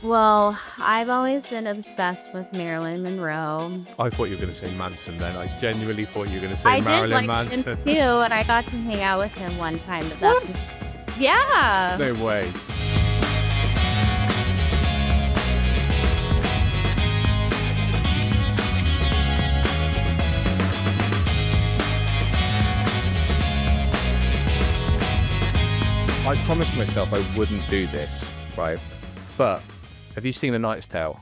Well, I've always been obsessed with Marilyn Monroe. I thought you were going to say Manson then. I genuinely thought you were going to say I did Marilyn like him Manson. too, and I got to hang out with him one time, but that's What? yeah. No way. I promised myself I wouldn't do this, right? But have you seen A Knight's Tale?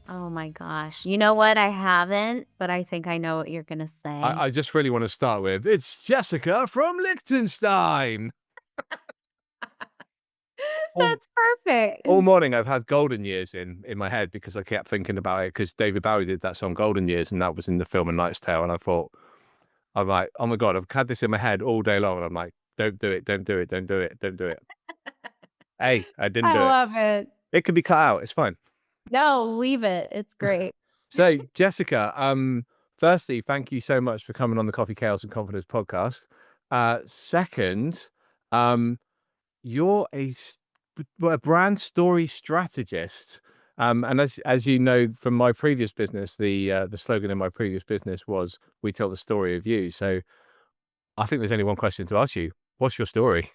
Oh my gosh. You know what? I haven't, but I think I know what you're gonna say. I just really want to start with, it's Jessica from Liechtenstein. All, That's perfect. all morning I've had Golden Years in my head because I kept thinking about it because David Bowie did that song Golden Years and that was in the film A Knight's Tale. And I thought, I'm like, oh my God, I've had this in my head all day long. And I'm like, don't do it, don't do it, don't do it, don't do it. Hey, I didn't I do it. love it. It could be cut out. It's fine. No, leave it. It's great. So, Jessica, firstly, thank you so much for coming on the Coffee Chaos and Confidence podcast. Second, um, you're a brand story strategist. And as you know from my previous business, the slogan in my previous business was "We tell the story of you." So, I think there's only one question to ask you: what's your story?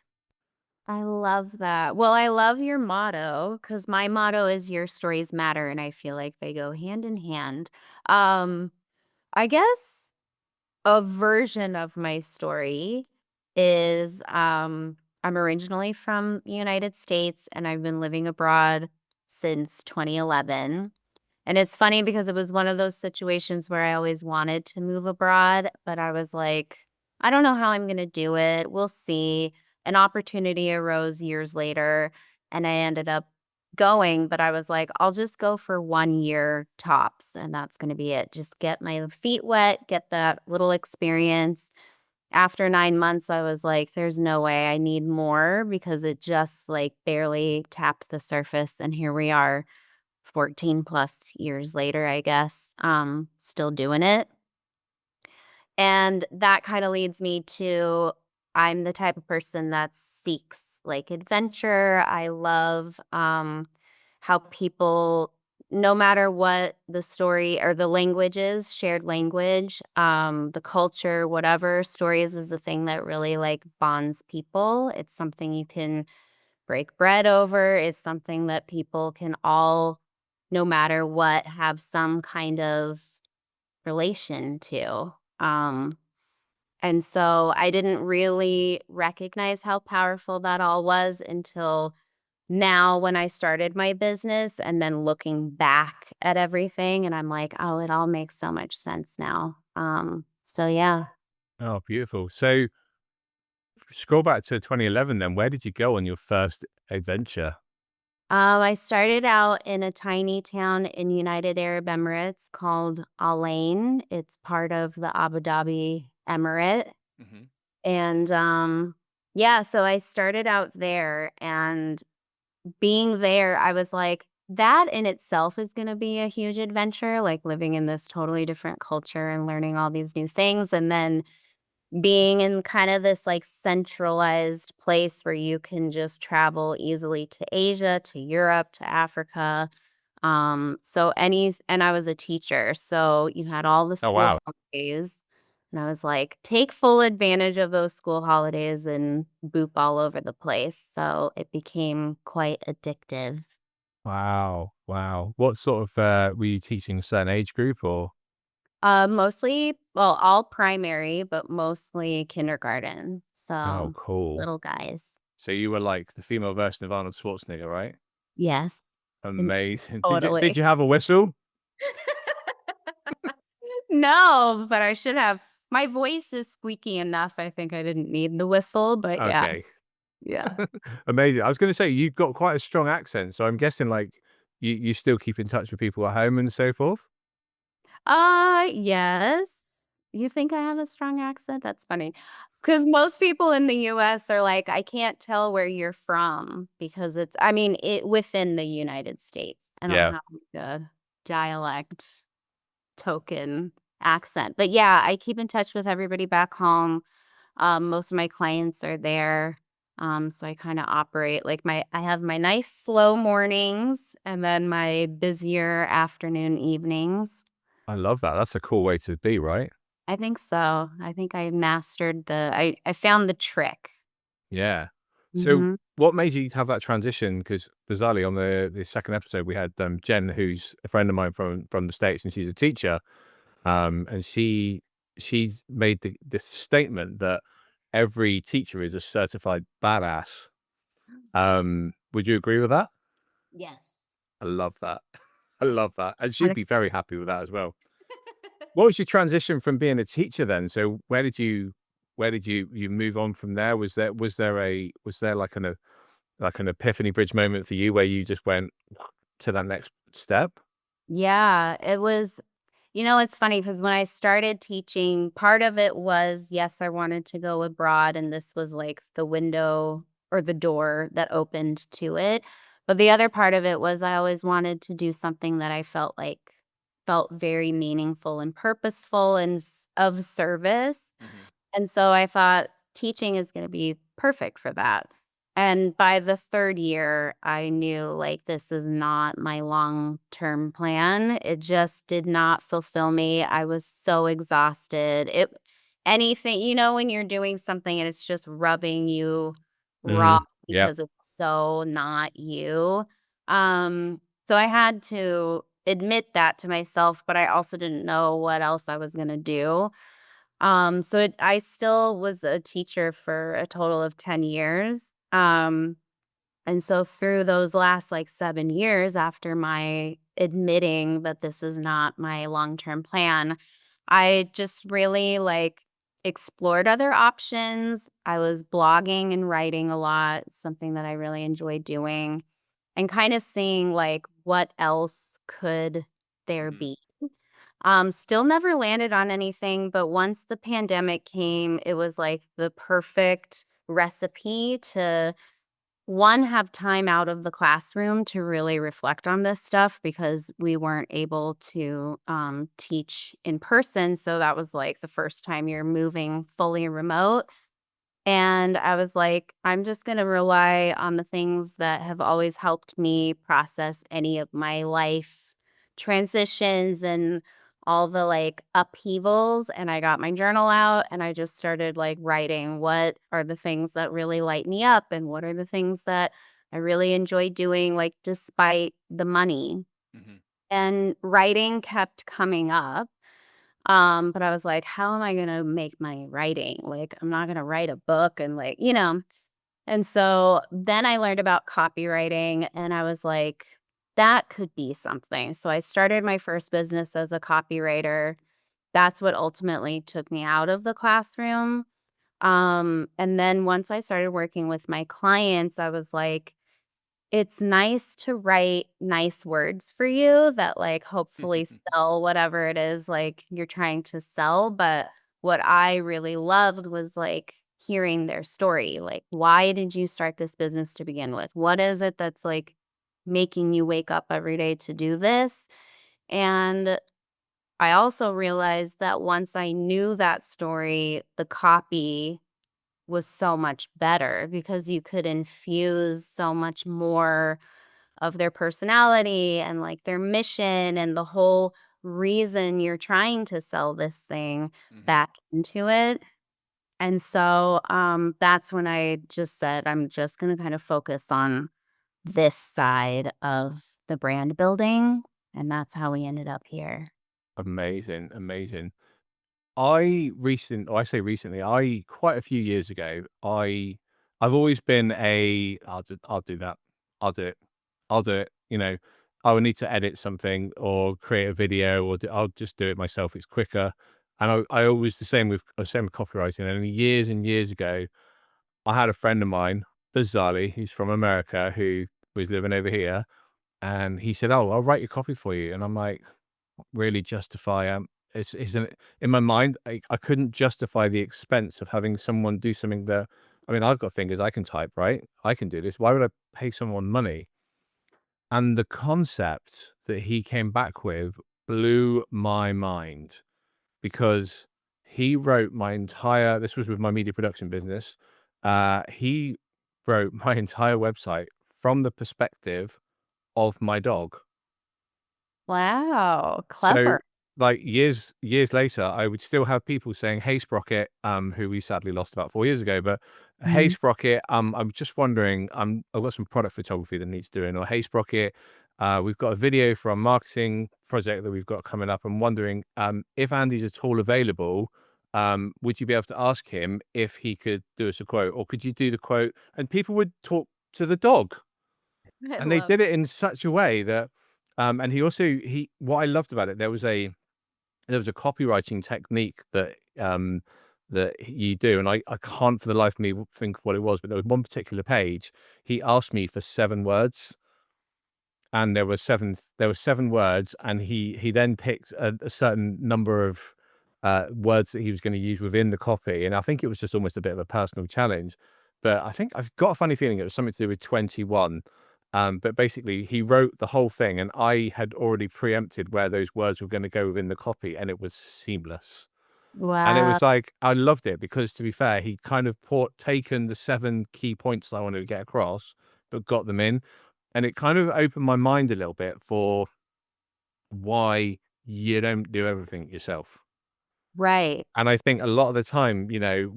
I love that. Well, I love your motto because my motto is your stories matter, and I feel like they go hand in hand. Um, I guess a version of my story is I'm originally from the United States and I've been living abroad since 2011. And it's funny because it was one of those situations where I always wanted to move abroad, but I was like, I don't know how I'm going to do it. We'll see. An opportunity arose years later and I ended up going, but I was like, I'll just go for 1 year tops and that's going to be it. Just get my feet wet, get that little experience. After 9 months, I was like, there's no way I need more because it just like barely tapped the surface. And here we are 14 plus years later, I guess, still doing it. And that kind of leads me to I'm the type of person that seeks like adventure. I love how people, no matter what the story or the language is, shared language, the culture, whatever, stories is the thing that really like bonds people. It's something you can break bread over. It's something that people can all, no matter what, have some kind of relation to. And so I didn't really recognize how powerful that all was until now when I started my business and then looking back at everything and I'm like, oh, it all makes so much sense now. So yeah. Oh, beautiful. So, scroll back to 2011. Then, where did you go on your first adventure? I started out in a tiny town in United Arab Emirates called Al Ain. It's part of the Abu Dhabi Emirate. Hmm. And yeah, so I started out there and being there, I was like, that in itself is going to be a huge adventure, like living in this totally different culture and learning all these new things. And then being in kind of this like centralized place where you can just travel easily to Asia, to Europe, to Africa. And I was a teacher, so you had all the Oh, school wow. holidays. And I was like, take full advantage of those school holidays and boop all over the place. So it became quite addictive. Wow. Wow. What sort of were you teaching a certain age group or? Mostly, well, all primary, but mostly kindergarten. Oh, So cool. little guys. So you were like the female version of Arnold Schwarzenegger, right? Yes. And Amazing. Did totally. you have a whistle? No, but I should have. My voice is squeaky enough. I think I didn't need the whistle, but yeah. Okay. Yeah. Amazing. I was going to say you've got quite a strong accent, so I'm guessing like you still keep in touch with people at home and so forth. Yes. You think I have a strong accent? That's funny. Because most people in the US are like, I can't tell where you're from because I mean, it within the United States. I don't Yeah. have like a dialect token accent. But, yeah, I keep in touch with everybody back home. Most of my clients are there. So I kind of operate like I have my nice slow mornings and then my busier afternoon evenings. I love that. That's a cool way to be, right? I think so. I think I mastered I found the trick. Yeah. So Mhm. what made you have that transition? Because bizarrely on the second episode we had Jen, who's a friend of mine from the States, and she's a teacher. And she's made the statement that every teacher is a certified badass. Would you agree with that? Yes. I love that. I love that. And she'd Kinda be very happy with that as well. What was your transition from being a teacher then? So where did you move on from there? Was there like an epiphany bridge moment for you where you just went to that next step? Yeah, it was it's funny because when I started teaching, part of it was, yes, I wanted to go abroad, and this was like the window or the door that opened to it. But the other part of it was I always wanted to do something that I felt very meaningful and purposeful and of service. Mhm. And so I thought teaching is gonna be perfect for that. And by the 3rd year, I knew, like, this is not my long-term plan. It just did not fulfill me. I was so exhausted. Anything when you're doing something and it's just rubbing you raw Mm. Yep. because it's so not you. So I had to admit that to myself, but I also didn't know what else I was gonna do. I still was a teacher for a total of 10 years. And so through those last like 7 years after my admitting that this is not my long-term plan, I just really like explored other options. I was blogging and writing a lot, something that I really enjoy doing, and kind of seeing like what else could there Mhm. be. Still never landed on anything, but once the pandemic came, it was like the perfect recipe to one, have time out of the classroom to really reflect on this stuff because we weren't able to teach in person. So that was like the first time you're moving fully remote. And I was like, I'm just going to rely on the things that have always helped me process any of my life transitions and all the like upheavals. And I got my journal out and I just started like writing what are the things that really light me up and what are the things that I really enjoy doing, like despite the money. Mhm. And writing kept coming up. But I was like, "How am I gonna make money writing? Like, I'm not gonna write a book and And so then I learned about copywriting and I was like, that could be something. So I started my first business as a copywriter. That's what ultimately took me out of the classroom. And then once I started working with my clients, I was like, it's nice to write nice words for you that, like, hopefully sell whatever it is, like, you're trying to sell, but what I really loved was, like, hearing their story, like, "Why did you start this business to begin with? What is it that's, like, making you wake up every day to do this?" And I also realized that once I knew that story, the copy was so much better because you could infuse so much more of their personality and like their mission and the whole reason you're trying to sell this thing Mhm. back into it. And so that's when I just said, I'm just going to kind of focus on this side of the brand building. And that's how we ended up here. Amazing, amazing. I say recently, I quite a few years ago, I've always been I'll do that. I'll do it. I'll do it. I would need to edit something or create a video I'll just do it myself. It's quicker. And I always the same with copywriting. And and years ago, I had a friend of mine, bizarrely, he's from America who was living over here. And he said, "Oh, I'll write your copy for you." And I'm like, really justify, it's in my mind, I couldn't justify the expense of having someone do something that I mean, I've got fingers, I can type, right? I can do this. Why would I pay someone money? And the concept that he came back with blew my mind because he wrote my entire this was with my media production business. He wrote my entire website from the perspective of my dog. Wow, So, clever. like, years later, I would still have people saying, "Hey, Sprocket," who we sadly lost about 4 years ago, but, "Hey, Mhm. Sprocket, I'm just wondering, I've got some product photography that needs doing," or, "Hey, Sprocket, we've got a video for our marketing project that we've got coming up. I'm wondering, if Andy's at all available, would you be able to ask him if he could do us a quote, or could you do the quote?" And people would talk to the dog. I And they love did it in such a way that, and he what I loved about it, there was a copywriting technique that, that you do, and I can't for the life of me think of what it was, but there was one particular page, he asked me for 7 words, and there were 7 words, and he then picked a certain number of, words that he was gonna use within the copy, and I think it was just almost a bit of a personal challenge, but I think I've got a funny feeling it was something to do with 21, but basically, he wrote the whole thing, and I had already preempted where those words were gonna go within the copy, and it was seamless. And it Wow. was like, I loved it because, to be fair, he kind of taken the 7 key points I wanted to get across, but got them in. And it kind of opened my mind a little bit for why you don't do everything yourself. Right. And I think a lot of the time,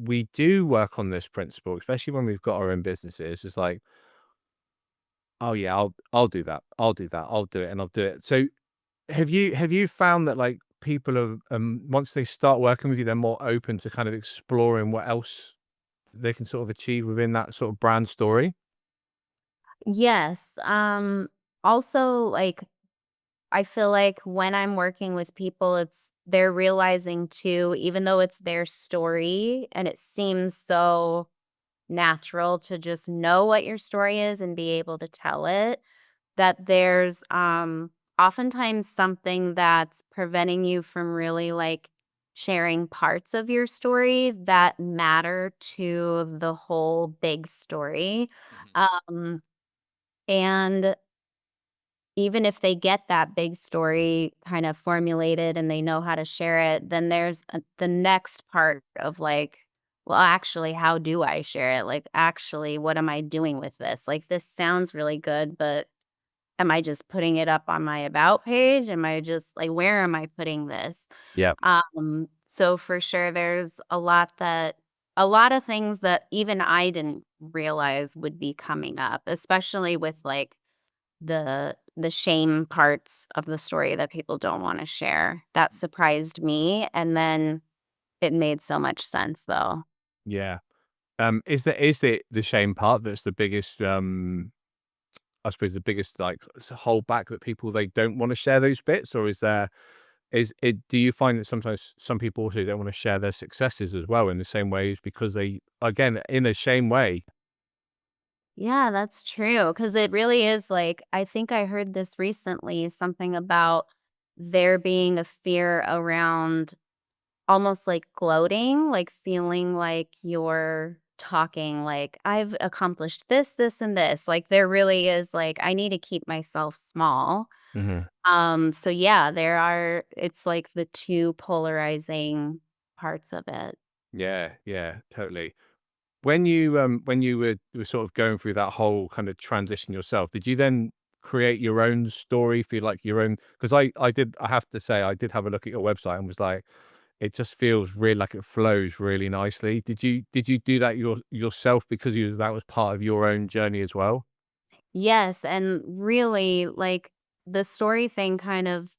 we do work on this principle, especially when we've got our own businesses. It's like, oh yeah, I'll do that. I'll do that. I'll do it and I'll do it. So have you found that, like, people are, once they start working with you, they're more open to kind of exploring what else they can sort of achieve within that sort of brand story? Yes, also, like, I feel like when I'm working with people, they're realizing too, even though it's their story and it seems so natural to just know what your story is and be able to tell it, that there's oftentimes something that's preventing you from really like sharing parts of your story that matter to the whole big story. Mhm. Um and even if they get that big story kind of formulated and they know how to share it, then there's the next part of like, well, actually, how do I share it? Like, actually, what am I doing with this? Like, this sounds really good, but am I just putting it up on my about page? Am I just like, where am I putting this? Yeah. So for sure, a lot of things that even I didn't realize would be coming up, especially with like the shame parts of the story that people don't wanna share. That surprised me, and then it made so much sense, though. Yeah. Is it the shame part that's the biggest, I suppose the biggest, like, hold back that people, they don't wanna share those bits? Or do you find that sometimes some people also don't wanna share their successes as well in the same ways because they, again, in a shame way? Yeah, that's true. Because it really is like I think I heard this recently, something about there being a fear around almost like gloating, like feeling like you're talking like, "I've accomplished this, this, and this." Like, there really is like, I need to keep myself small. Mhm. So yeah, it's like the 2 polarizing parts of it. Yeah, yeah, totally. When you were sort of going through that whole kind of transition yourself, did you then create your own story for, like, your own? Because I have to say, I did have a look at your website and was like, it just feels really like it flows really nicely. Did you do that yourself because that was part of your own journey as well? Yes, and really, like, the story thing kind of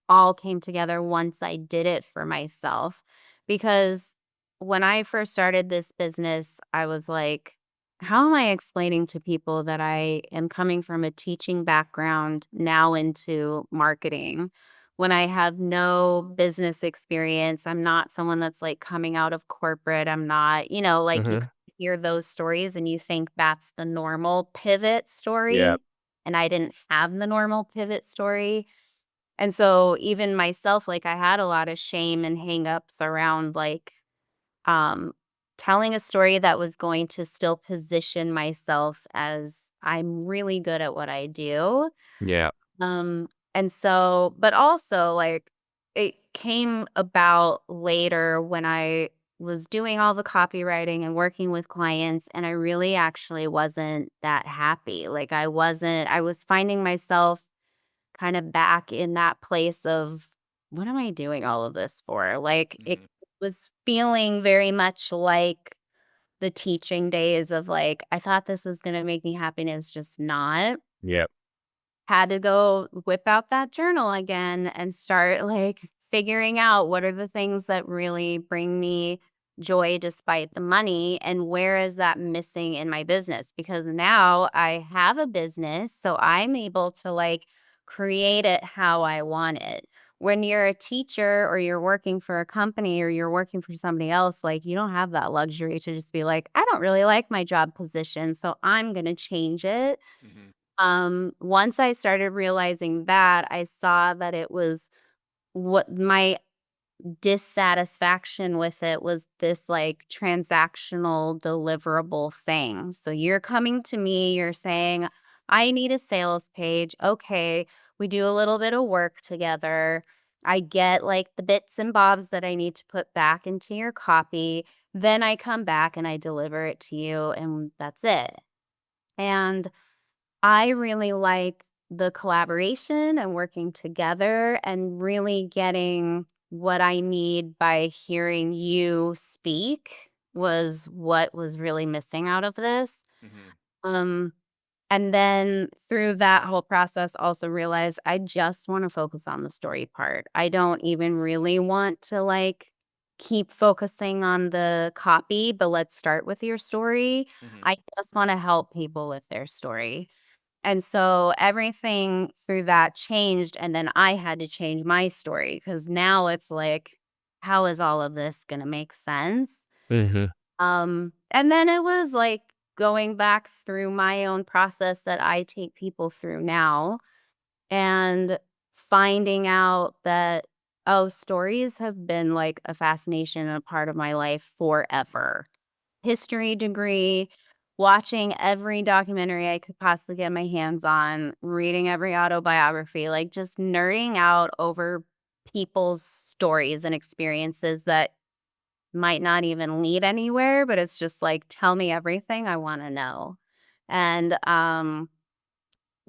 all came together once I did it for myself, because when I first started this business, I was like, "How am I explaining to people that I am coming from a teaching background now into marketing when I have no business experience? I'm not someone that's, like, coming out of corporate. I'm not" like, you Mhm. hear those stories and you think that's the normal pivot Yeah. story, and I didn't have the normal pivot story. And so even myself, like I had a lot of shame and hangups around like um telling a story that was going to still position myself as I'm really good at what I do. Yeah. And so but also like it came about later when I was doing all the copywriting and working with clients, and I really actually wasn't that happy. Like, I was finding myself kind of back in that place of, "What am I doing all of this for?" Like, it Mhm. was feeling very much like the teaching days of, like, I thought this was gonna make me happy, and it's just not. Yep. Had to go whip out that journal again and start, like, figuring out what are the things that really bring me joy despite the money, and where is that missing in my business? Because now I have a business, so I'm able to, like, create it how I want it. When you're a teacher or you're working for a company or you're working for somebody else, like, you don't have that luxury to just be like, "I don't really like my job position, so I'm gonna change it." Mhm. Once I started realizing that, I saw that it was what my dissatisfaction with it was this, like, transactional deliverable thing. So you're coming to me, you're saying, "I need a sales page." Okay, we do a little bit of work together. I get, like, the bits and bobs that I need to put back into your copy. Then I come back and I deliver it to you, and that's it. And I really like the collaboration and working together and really getting what I need by hearing you speak was what was really missing out of this. Mhm. Um, and then through that whole process, also realized I just want to focus on the story part. I don't even really want to like keep focusing on the copy, but let's start with your story. Mhm. I just want to help people with their story. And so everything through that changed, and then I had to change my story because now it's like, how is all of this gonna make sense? Mhm. And then it was like going back through my own process that I take people through now and finding out that, oh, stories have been like a fascination and a part of my life forever. History degree, watching every documentary I could possibly get my hands on, reading every autobiography, like, just nerding out over people's stories and experiences that might not even lead anywhere, but it's just like, "Tell me everything I wanna know." And,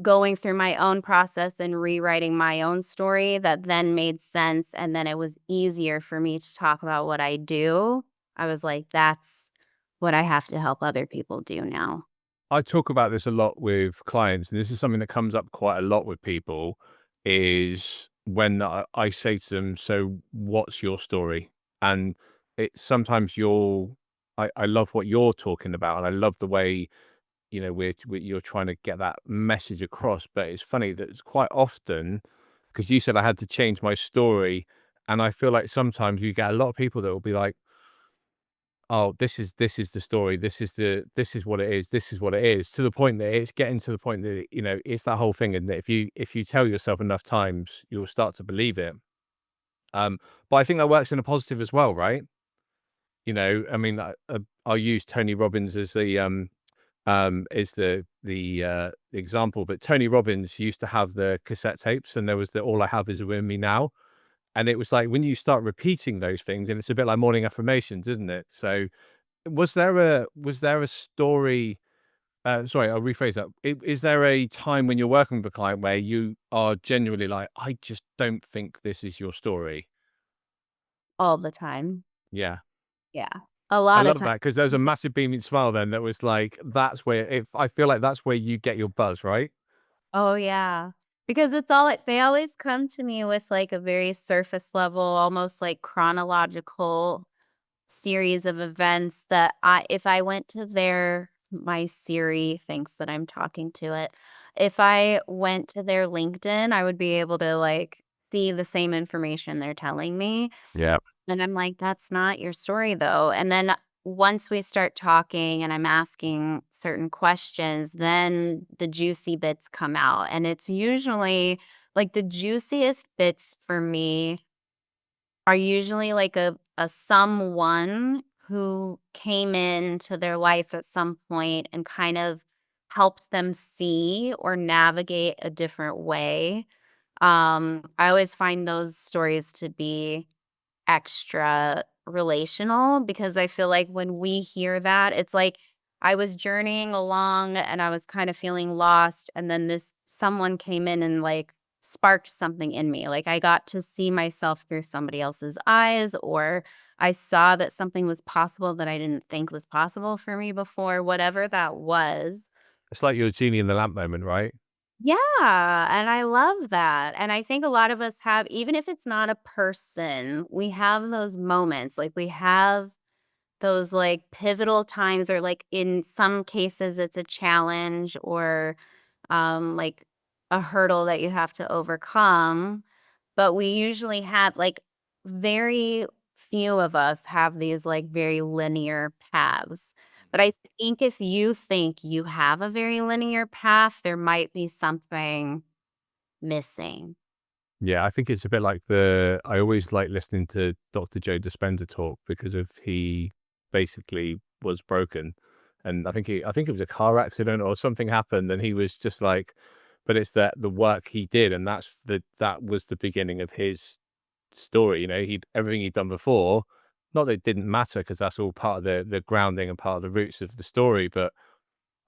going through my own process and rewriting my own story that then made sense, and then it was easier for me to talk about what I do. I was like, "That's what I have to help other people do now." I talk about this a lot with clients, and this is something that comes up quite a lot with people, is when I say to them, "So what's your story?" And it's sometimes I love what you're talking about, and I love the way, you're trying to get that message across. But it's funny that it's quite often, because you said I had to change my story, and I feel like sometimes you get a lot of people that will be like, "Oh, this is the story. This is what it is. This is what it is." To the point that it's getting to the point that, it's that whole thing, and that if you tell yourself enough times, you'll start to believe it. Um, but I think that works in a positive as well, right? I mean, I'll use Tony Robbins as the example, but Tony Robbins used to have the cassette tapes, and there was the "All I Have Is Within Me Now," and it was like when you start repeating those things, and it's a bit like morning affirmations, isn't it? So was there a story, sorry, I'll rephrase that. Is there a time when you're working with a client where you are genuinely like, "I just don't think this is your story?" All the time. Yeah. Yeah. A I lot of love time. that because there's a massive beaming smile then that was like, that's where if I feel like that's where you get your buzz, right? Oh, yeah. Because it's all like they always come to me with, like, a very surface level, almost, like, chronological series of events that I if I went to their my Siri thinks that I'm talking to it. If I went to their LinkedIn, I would be able to, like, see the same information they're telling me, Yeah. and I'm like, "That's not your story, though." And then once we start talking and I'm asking certain questions, then the juicy bits come out, and it's usually like, the juiciest bits for me are usually like a someone who came into their life at some point and kind of helped them see or navigate a different way. I always find those stories to be extra relational because I feel like when we hear that, it's like I was journeying along and I was kind of feeling lost, and then this someone came in and like sparked something in me. Like I got to see myself through somebody else's eyes, or I saw that something was possible that I didn't think was possible for me before, whatever that was. It's like your genie in the lamp moment, right? Yeah, and I love that, and I think a lot of us have, even if it's not a person, we have those moments, like, we have those, like, pivotal times or, like, in some cases, it's a challenge or, like, a hurdle that you have to overcome, but we usually have, like, very few of us have these, like, very linear paths. But I think if you think you have a very linear path, there might be something missing. Yeah, I think it's a bit like the I always like listening to Dr. Joe Dispenza talk because of he basically was broken. And I think it was a car accident or something happened and he was just like but it's that the work he did and that was the beginning of his story, you know, he'd everything he'd done before, not that it didn't matter because that's all part of the grounding and part of the roots of the story, but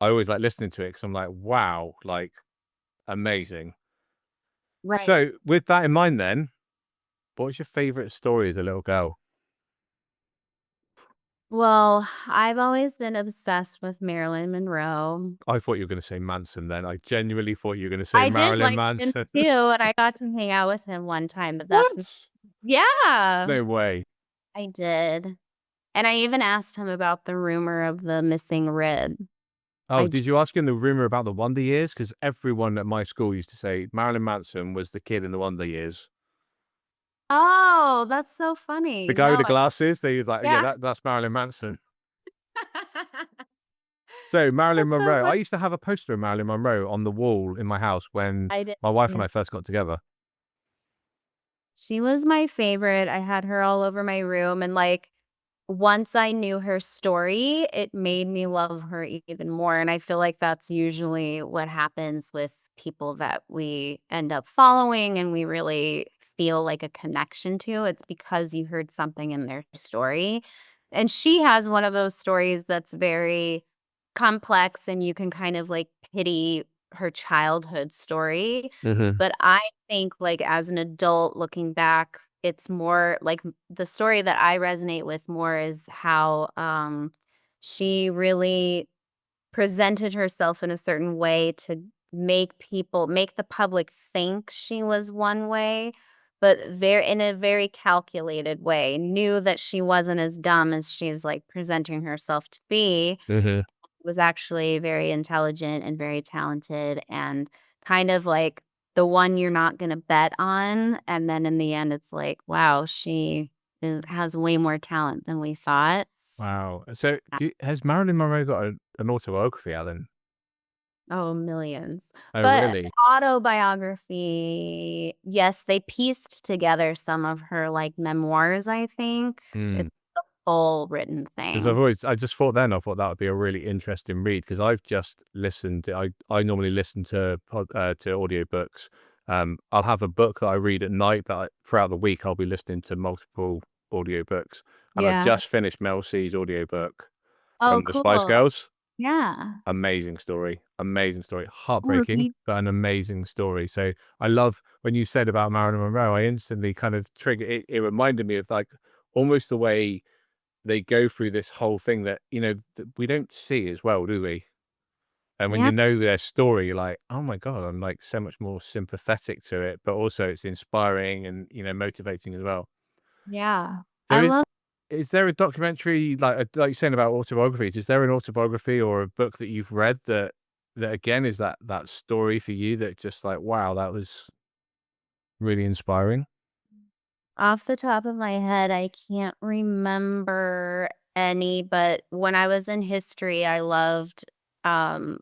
I always like listening to it because I'm like, wow, like amazing. Right. So with that in mind then, what was your favorite story as a little girl? Well, I've always been obsessed with Marilyn Monroe. I thought you were gonna say Manson then. I genuinely thought you were gonna say I did Marilyn like him Manson. too, and I got to hang out with him one time, but that's What? yeah, No way. I did. And I even asked him about the rumor of the missing rib. Oh, I j did you ask him the rumor about the Wonder Years? Because everyone at my school used to say Marilyn Manson was the kid in the Wonder Years. Oh, that's so The funny. guy with No, the glasses, they was like, "Yeah, yeah. that's Marilyn Manson." So, Marilyn That's so Monroe. I funny. used to have a poster of Marilyn Monroe on the wall in my house when I did my wife and too. I first got together. She was my favorite. I had her all over my room, and, like, once I knew her story, it made me love her even more, and I feel like that's usually what happens with people that we end up following and we really feel like a connection to. It's because you heard something in their story, and she has one of those stories that's very complex, and you can kind of, like, pity her childhood story, Mhm. but I think, like, as an adult looking back, it's more like the story that I resonate with more is how, she really presented herself in a certain way to make the public think she was one way, but very in a very calculated way, knew that she wasn't as dumb as she's, like, presenting herself to be, Mhm. was actually very intelligent and very talented and kind of like the one you're not gonna bet on, and then in the end, it's like, wow, she has way more talent than we thought. Wow. So, has Marilyn Monroe got an autobiography, Alan? Oh, millions. Oh, But really? autobiography, yes, they pieced together some of her, like, memoirs, I think. Mm. It's a full written 'Cause I've thing. always I just thought then, I thought that would be a really interesting read because 'cause I've just listened I normally listen to audiobooks. I'll have a book that I read at night, but throughout the week, I'll be listening to multiple audiobooks, and I've Yeah. just finished Mel C's audiobook Oh, from The Spice cool. Girls. Yeah. Amazing story, Oh, heartbreaking, me but an amazing story, so I love when you said about Marilyn Monroe, I instantly kind of trigger it reminded me of, like, almost the way they go through this whole thing that, you know, that we don't see as well, do we? And when yeah, you know their story, you're like, "Oh my god," I'm, like, so much more sympathetic to it, but also it's inspiring and, you know, motivating as well. yeah. I So love is there a documentary, like you're saying about autobiographies, is there an autobiography or a book that you've read that again is that story for you that just like, wow, that was really inspiring? Off the top of my head, I can't remember any, but when I was in history, I loved,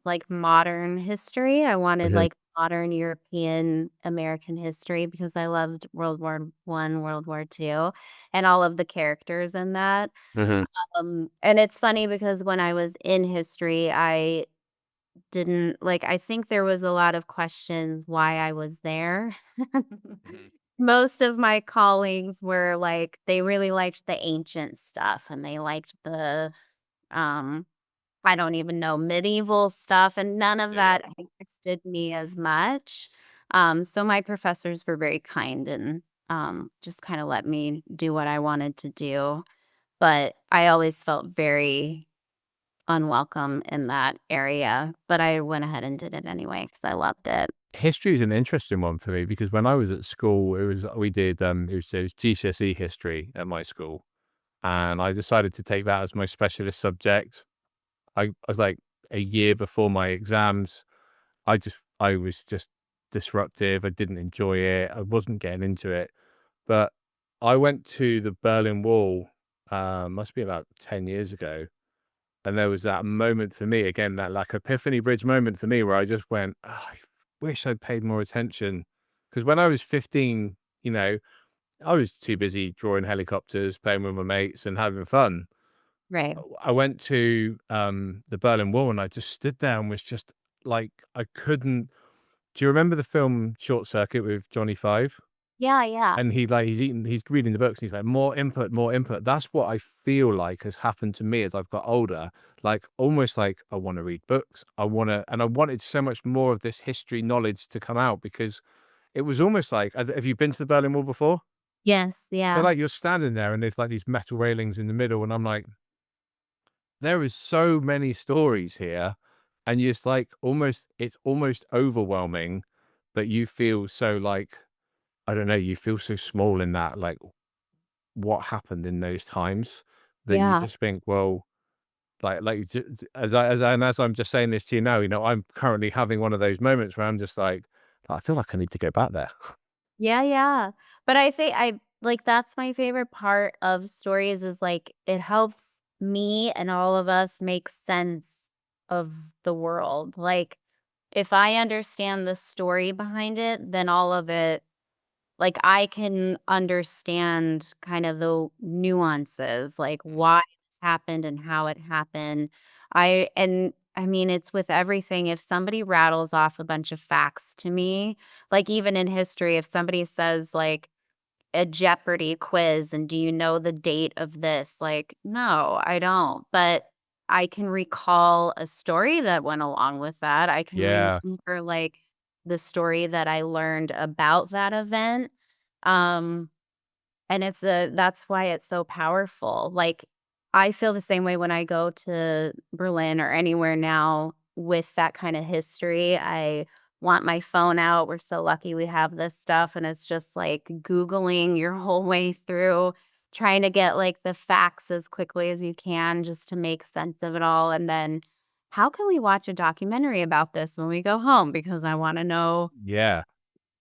like, modern history. I wanted, Mhm, like, modern European American history because I loved World War I, World War II, and all of the characters in that. mhm, And it's funny because when I was in history, I didn't like, I think there was a lot of questions why I was there. mhm. most of my colleagues were like, they really liked the ancient stuff and they liked the, um, I don't even know, medieval stuff, and none of Yeah, yeah. that interested me as much. So my professors were very kind and just kind of let me do what I wanted to do. But I always felt very unwelcome in that area. But I went ahead and did it anyway because I loved it. History is an interesting one for me because when I was at school, we did it was GCSE history at my school, and I decided to take that as my specialist subject. I was like a year before my exams. I was just disruptive. I didn't enjoy it. I wasn't getting into it. But I went to the Berlin Wall, must be about 10 years ago. And there was that moment for me, again, that like epiphany bridge moment for me where I just went, "Oh, wish I'd paid more attention." Because when I was 15, you know, I was too busy drawing helicopters, playing with my mates and having fun. Right. I went to the Berlin Wall and I just stood there and was just like, I couldn't. Do you remember the film Short Circuit with Johnny Five? Yeah, yeah. And he's reading the books, and he's like, "More input, more input." That's what I feel like has happened to me as I've got older. Like, almost like I wanna read books. I wanted so much more of this history knowledge to come out because it was almost like have you been to the Berlin Wall before? Yes, So, yeah. like, you're standing there and there's, like, these metal railings in the middle, and I'm like, "There is so many stories here," and it's like it's almost overwhelming that you feel so, like, I don't know, you feel so small in that, like, what happened in those times that you Yeah. just think, well, as I'm just saying this to you now, I'm currently having one of those moments where I'm just like, I feel like I need to go back there. Yeah, yeah. But I think I like that's my favorite part of stories is like it helps me and all of us make sense of the world. Like if I understand the story behind it, then all of it like, I can understand kind of the nuances, like Mm. why this happened and how it happened. I mean, it's with everything. If somebody rattles off a bunch of facts to me, like even in history, if somebody says like a Jeopardy quiz and do you know the date of this? Like, no, I don't. But I can recall a story that went along with that. I can Yeah, remember like the story that I learned about that event. Um, and that's why it's so powerful. Like, I feel the same way when I go to Berlin or anywhere now with that kind of history. I want my phone out. We're so lucky we have this stuff, and it's just like Googling your whole way through, trying to get, like, the facts as quickly as you can just to make sense of it all, and then, how can we watch a documentary about this when we go home? Because I wanna know yeah,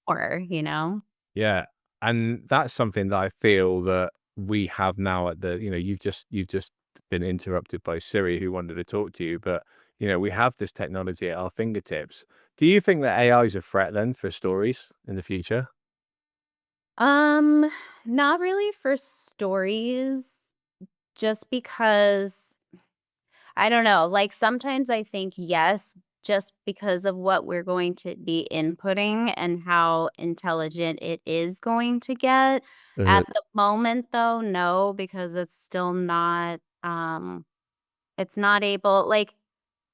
more, you know? yeah. And that's something that I feel that we have now at you've just been interrupted by Siri who wanted to talk to you, but we have this technology at our fingertips. Do you think that AI is a threat then for stories in the future? Um, Not really for stories, just because I don't know, like, sometimes I think yes, just because of what we're going to be inputting and how intelligent it is going to get. Uh, At the moment, though, no, because it's not able like,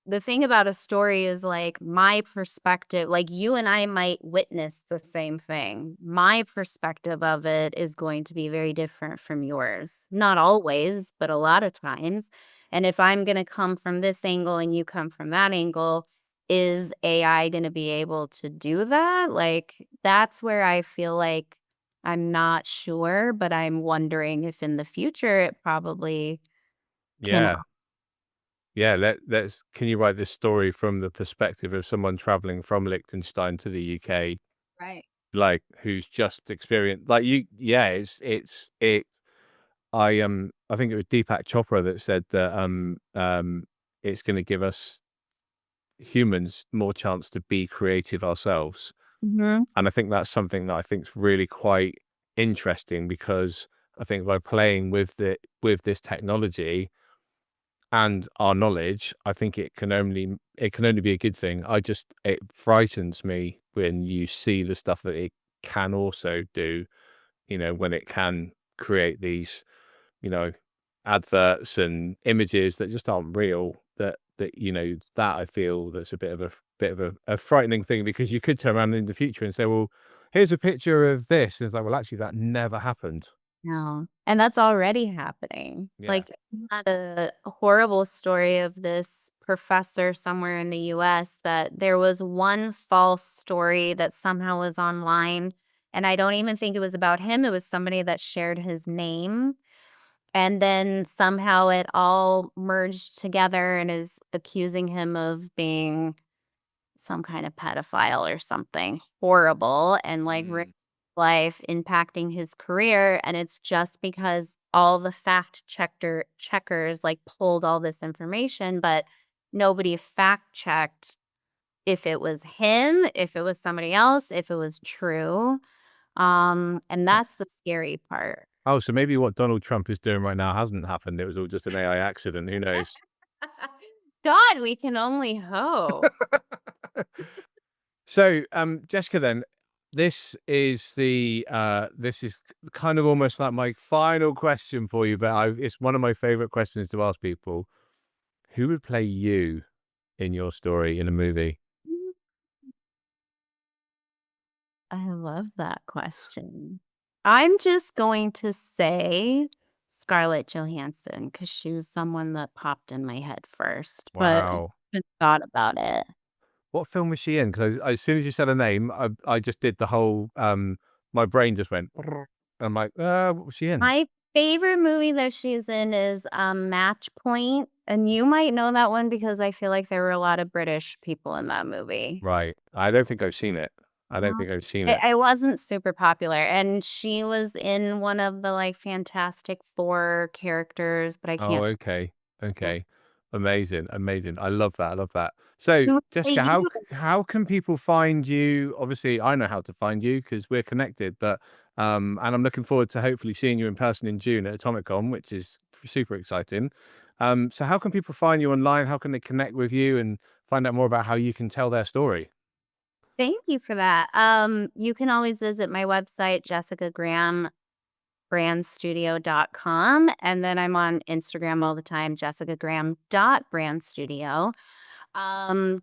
the thing about a story is, like, my perspective like, you and I might witness the same thing. My perspective of it is going to be very different from yours. Not always, but a lot of times. And if I'm gonna come from this angle and you come from that angle, is AI gonna be able to do that? Like, that's where I feel like I'm not sure, but I'm wondering if in the future it probably can. yeah. Yeah, let's can you write this story from the perspective of someone traveling from Liechtenstein to the UK, Right. like, who's just experienced like, you yeah, I think it was Deepak Chopra that said that, it's gonna give us humans more chance to be creative ourselves, Mhm. and I think that's something that I think is really quite interesting because I think by playing with this technology and our knowledge, I think it can only be a good thing. It frightens me when you see the stuff that it can also do, when it can create these, you know, adverts and images that just aren't real. That I feel that's a bit of a frightening thing, because you could turn around in the future and say, well, here's a picture of this. And it's like, well, actually, that never happened. No, and that's already happening. Yeah. Like, I had a horrible story of this professor somewhere in the US that there was one false story that somehow was online, and I don't even think it was about him, it was somebody that shared his name, and then somehow it all merged together and is accusing him of being some kind of pedophile or something horrible and, like, ruining Mm, his life, impacting his career, and it's just because all the checkers, like, pulled all this information, but nobody fact checked if it was him, if it was somebody else, if it was true, and that's the scary part. oh, so maybe what Donald Trump is doing right now hasn't happened. It was all just an AI accident. Who knows? God, we can only hope. So, Jessica, then this is kind of almost like my final question for you, but it's one of my favorite questions to ask people. Who would play you in your story in a movie? I love that question. I'm just going to say Scarlett Johansson because she was someone that popped in my head first, but I Wow. haven't thought about it. What film was she in? Because as soon as you said her name, I just did the whole, my brain just went, I'm like, what was she in? My favorite movie that she's in is Match Point, and you might know that one because I feel like there were a lot of British people in that movie. Right. I don't think I've seen it. I don't No. think I've seen It it. it wasn't super popular, and she was in one of the, like, Fantastic Four characters, but I Oh, can't okay. think. Okay. Amazing, amazing. I love that, I love that. So, Who would play Jessica, you? how can people find you? Obviously, I know how to find you because 'cause we're connected, but, and I'm looking forward to hopefully seeing you in person in June at Atomicon, which is super exciting. So how can people find you online? How can they connect with you and find out more about how you can tell their story? Thank you for that. You can always visit my website, jessicagrahambrandstudio.com, and then I'm on Instagram all the time, jessicagraham.brandstudio.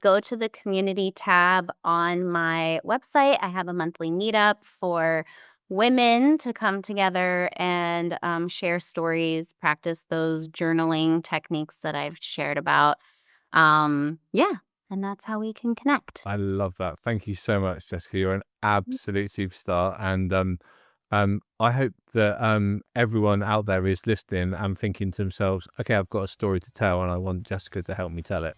Go to the community tab on my website. I have a monthly meetup for women to come together and share stories, practice those journaling techniques that I've shared about. Yeah, and that's how we can connect. I love that. Thank you so much, Jessica. You're an absolute superstar. And I hope that everyone out there is listening and thinking to themselves, okay, I've got a story to tell and I want Jessica to help me tell it.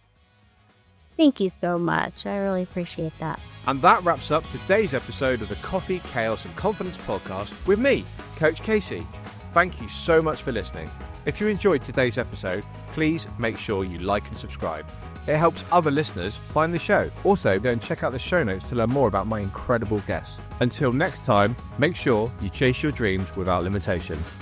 Thank you so much. I really appreciate that. And that wraps up today's episode of the Coffee, Chaos and Confidence podcast with me, Coach Casey. Thank you so much for listening. If you enjoyed today's episode, please make sure you like and subscribe. It helps other listeners find the show. Also, go and check out the show notes to learn more about my incredible guests. Until next time, make sure you chase your dreams without limitations.